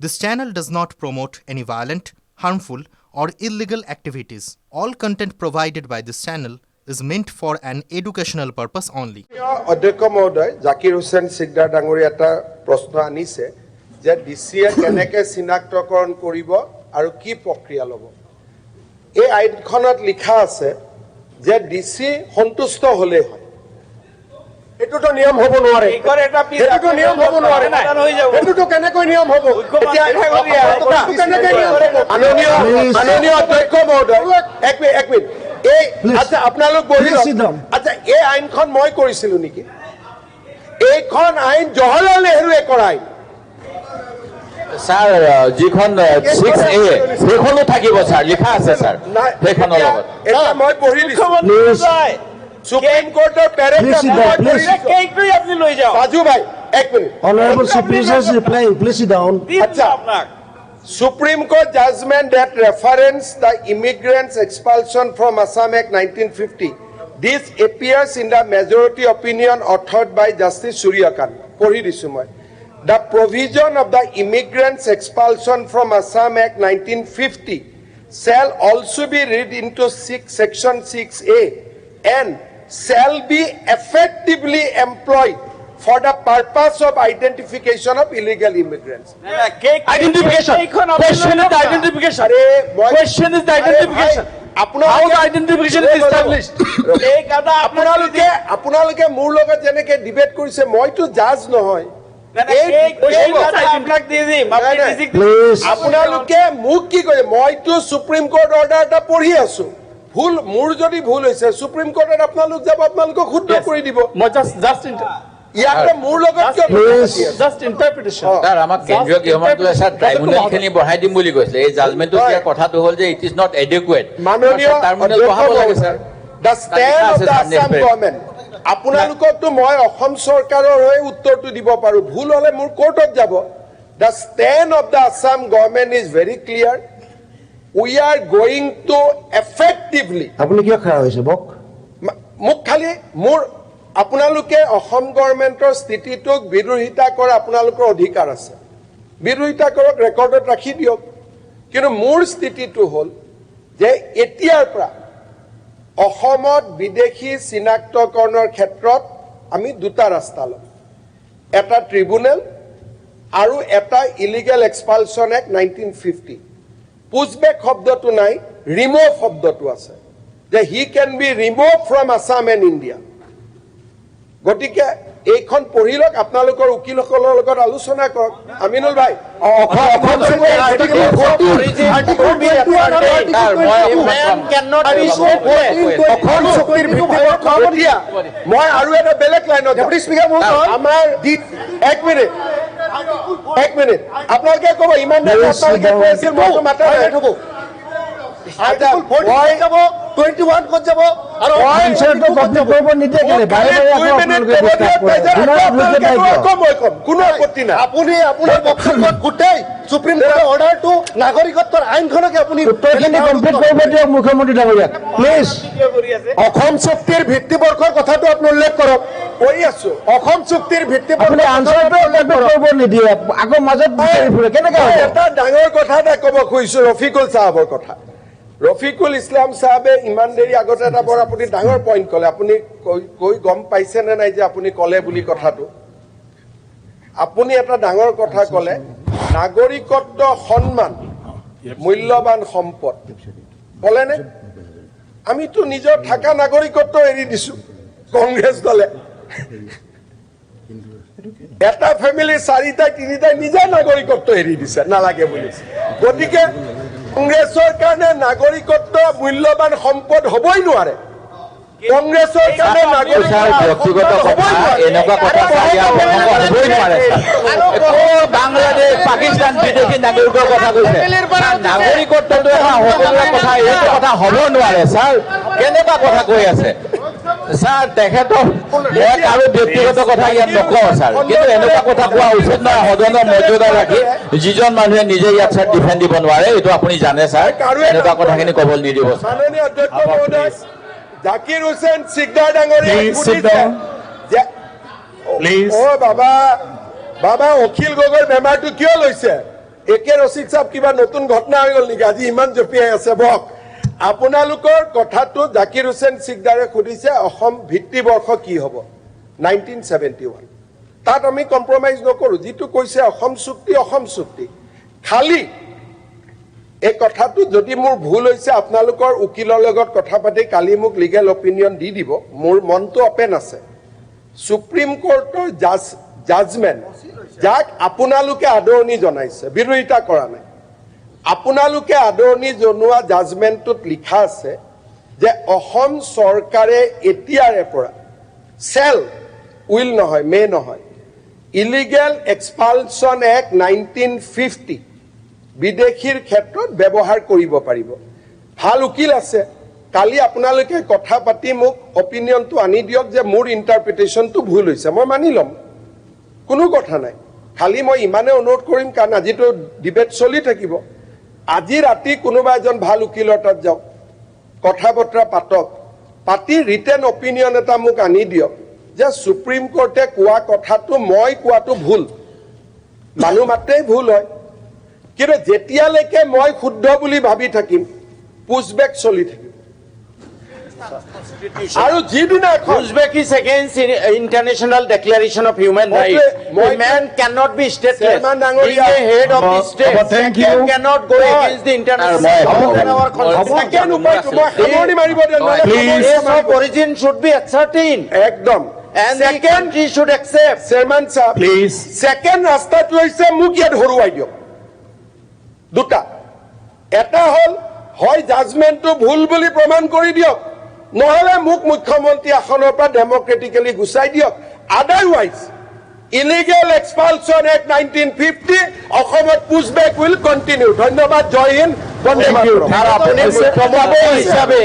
This channel does not promote any violent, harmful, or illegal activities. All content provided by this channel is meant for an educational purpose only. অধ্যক্ষ মহোদয় জাকিৰ হুছেইন সিকদাৰ ডাঙৰীয়া এটা প্ৰশ্ন আনিছে যে ডিচিয়ে কেনেকৈ চিনাক্তকৰণ কৰিব আৰু কি প্ৰক্ৰিয়া ল'ব। এই আইনখনত লিখা আছে যে ডিচি সন্তুষ্ট হ'লেই হয়। এটোটো নিয়ম হ'ব নোৱাৰে। এটোটো নিয়ম হ'ব নোৱাৰে। এটোটো কেনেকৈ নিয়ম হ'ব? এতিয়া কেনেকৈ নিয়ম হ'ব? মাননীয় অধ্যক্ষ মহোদয় এক মিনিট এই আচ্ছা আপোনালোক বহি আচ্ছা এই আইনখন মই কৰিছিলো নেকি? এইখন আইন জৱাহৰলাল নেহৰুৱে কৰা আইন। স্যাৰ যিখন 6A সেইখনো থাকিব স্যাৰ লিখা আছে স্যাৰ সেইখনৰ লগত এটা মই পঢ়ি দিছো সুপ্ৰিম কোৰ্টৰ পেৰেগ্ৰাফ আপনি লৈ যাও ৰাজু ভাই এক minute Honorable Supervisors replying, please sit down. আচ্ছা Supreme Court judgment that reference the Immigrants Expulsion from Assam Act 1950. This appears in the majority opinion authored by Justice Surya Kant. পঢ়ি দিছো মই The provision of the Immigrants Expulsion from Assam Act 1950 shall also be read into Section 6A and shall be effectively employed for the purpose of identification of illegal immigrants. Identification. Question is the identification. Question is the identification. How the identification is established? আপোনালোকে মোৰ লগত যেনেকৈ debate কৰিছে মইতো জাজ নহয়। আপোনালোকে মোক কি কৰে মইতো সুপ্ৰিম কোৰ্ট অৰ্ডাৰ এটা পঢ়ি আছো ভুল মোৰ যদি ভুল হৈছে সুপ্ৰিম কোৰ্টত আপোনালোক যাব আপোনালোকক শুদ্ধ কৰি দিব মই জাষ্ট ইয়াতে মোৰ লগত জাষ্ট ইন্টাৰপ্ৰিটেশন স্যাৰ আমাক কেন্দ্ৰীয় গৃহমন্ত্ৰীয়ে স্যাৰ ট্ৰাইব্যুনেলখিনি বঢ়াই দিম বুলি কৈছিল এই জাজমেন্টটো কি কথাটো হ'ল যে ইট ইজ নট এডিকুৱেট মাননীয় টাৰ্মিনেল বঢ়াব লাগে sir the stand of the Assam government আপোনালোককতো মই অসম চৰকাৰৰ হৈ উত্তৰটো দিব পাৰো ভুল হলে মোৰ কোৰ্টত যাব the stand of the Assam government is very clear we are going to effectively আপুনি কিয় খাৰা হৈছে বক মোক খালি মোৰ আপোনালোকে অসম গভৰ্ণমেণ্টৰ স্থিতিটোক বিৰোধিতা কৰা আপোনালোকৰ অধিকাৰ আছে বিৰোধিতা কৰক ৰেকৰ্ডত ৰাখি দিয়ক কিন্তু মোৰ স্থিতিটো হ'ল যে এতিয়াৰ পৰা অসমত বিদেশী চিনাক্তকৰণৰ ক্ষেত্ৰত আমি দুটা ৰাস্তা ল'ম এটা ট্ৰিব্যুনেল আৰু এটা ইলিগেল এক্সপালছন এক্ট 1950 পুছবেক শব্দটো নাই ৰিমুভ শব্দটো আছে যে he can be remove from Assam and India গতিকে এইখন পঢ়ি লওক আপোনালোকৰ উকিলসকলৰ লগত আলোচনা কৰক আমিনুল ভাই মই আৰু এটা বেলেগ লাইনত আমাৰ এক মিনিট আপোনালোকে ক'ব ইমান সুপ্ৰিম কোৰ্টৰ অৰ্ডাৰটো নাগৰিকত্বৰ আইনখনকে আপুনি মুখ্যমন্ত্ৰী ডাঙৰীয়া প্লিজ অসম চুক্তিৰ ভিত্তিবৰ্ষৰ কথাটো আপুনি উল্লেখ কৰক কৈ আছো অসম চুক্তিৰ ভিত্তিবৰ্ষ নিদিয়ে আকৌ মাজত কেনেকৈ এটা ডাঙৰ কথা এটা ক'ব খুজিছো ৰফিকুল চাহাবৰ কথা ৰফিকুল ইছলাম চাহাবে ইমান দেৰি আগতে এটা বৰ আপুনি ডাঙৰ পইণ্ট ক'লে আপুনি কৈ গম পাইছে নে নাই যে আপুনি ক'লে বুলি কথাটো আপুনি এটা ডাঙৰ কথা ক'লে নাগৰিকত্ব সন্মান মূল্যৱান সম্পদ ক'লেনে আমিতো নিজৰ থকা নাগৰিকত্ব এৰি দিছো কংগ্ৰেছ দলে এটা ফেমিলি চাৰিটাই তিনিটাই নিজে নাগৰিকত্ব এৰি দিছে নালাগে বুলি গতিকে কংগ্ৰেছৰ কাৰণে নাগৰিকত্ব মূল্যৱান সম্পদ হ'বই নোৱাৰে কংগ্ৰেছৰ কাৰণে ব্যক্তিগত কথা এনেকুৱা কথা হ'বই নোৱাৰে বাংলাদেশ পাকিস্তান বিদেশী নাগৰিকৰ কথা কৈছে নাগৰিকত্বটো এটা সকলোৰে কথা এইটো কথা হ'ব নোৱাৰে ছাৰ কেনেকুৱা কথা কৈ আছে ছাৰ তেখেতৰ আৰু ব্যক্তিগত কথা ইয়াত নকওঁ ছাৰ কিন্তু এনেকুৱা কথা কোৱা উচিত নহয় সদনৰ মৰ্যাদা ৰাখি যিজন মানুহে নিজে ইয়াত ছাৰ ডিফেণ্ড দিব নোৱাৰে এইটো আপুনি জানে ছাৰ এনেকুৱা কথাখিনি ক'বলৈ নিদিব মাননীয় অধ্যক্ষ মহোদয় জাকিৰ হুছেইন সিকদাৰ ডাঙৰীয়া বাবা অখিল গগৈৰ বেমাৰটো কিয় লৈছে একে ৰচিদ সাহেব কিবা নতুন ঘটনা হৈ গ'ল নেকি আজি ইমান জপিয়াই আছে বক আপোনালোকৰ কথাটো জাকিৰ হুছেইন সিকদাৰে সুধিছে অসম ভিত্তিবৰ্ষ কি হ'ব 1971 তাত আমি কম্প্ৰমাইজ নকৰো যেটো কৈছে অসম চুক্তি খালি এই কথাটো যদি মোৰ ভুল হৈছে আপোনালোকৰ উকিলৰ লগত কথা পাতি কালি মোক লিগেল অপিনিয়ন দি দিব মোৰ মনটো ওপেন আছে সুপ্ৰিম কোৰ্টৰ জাজমেন্ট যাক আপোনালোকে আদৰণি জনাইছে বিৰোধিতা কৰা নাই আপোনালোকে আদৰণি জনোৱা জাজমেন্টত লিখা আছে যে অসম চৰকাৰে এতিয়াৰে পৰা সেল উইল নহয় মে নহয় ইলিগেল এক্সপালশন এক্ট 1950 বিদেশীৰ ক্ষেত্ৰত ব্যৱহাৰ কৰিব পাৰিব ভাল উকিল আছে কালি আপোনালোকে কথা পাতি মোক অপিনিয়নটো আনি দিয়ক যে মোৰ ইন্টাৰপ্ৰিটেশনটো ভুল হৈছে মই মানি লম কোনো কথা নাই খালি মই ইমানে অনুৰোধ কৰিম কাৰণ আজিতো ডিবেট চলি থাকিব আজি ৰাতি কোনোবা এজন ভাল উকিলৰ তাত যাওক কথা বতৰা পাতক পাতি ৰিটেন অপিনিয়ন এটা মোক আনি দিয়ক যে সুপ্ৰিম কোৰ্টে কোৱা কথাটো মই কোৱাটো ভুল মানুহ মাত্ৰেই ভুল হয় কিন্তু যেতিয়ালৈকে মই শুদ্ধ বুলি ভাবি থাকিম পুশবেক চলি থাকিব আৰু যিদিনা Uzbek is against international declaration of human rights. A man cannot be stateless. Being a head of the state, thank second you. cannot go against the international law and our constitution. Place of origin should be ascertained, একদম and the country should accept. Chairman সাহেব Please. Second ৰাস্তাটো হৈছে মোক ইয়াত হৰুৱাই দিয়ক দুটা এটা হল হয় জাজমেন্টটো ভুল বুলি প্ৰমাণ কৰি দিয়ক নহলে মোক মুখ্যমন্ত্ৰী আসনৰ পৰা ডেমক্ৰেটিক্যালি গুছাই দিয়ক আদাৰৱাইজ ইলিগেল এক্সপালশন এক্ট 1950 অসমত পুশবেক উইল কন্টিনিউ ধন্যবাদ জয় হিন্দ বন্দে মাতৰম আৰ আপনি মুখ্যমন্ত্ৰী হিসাবে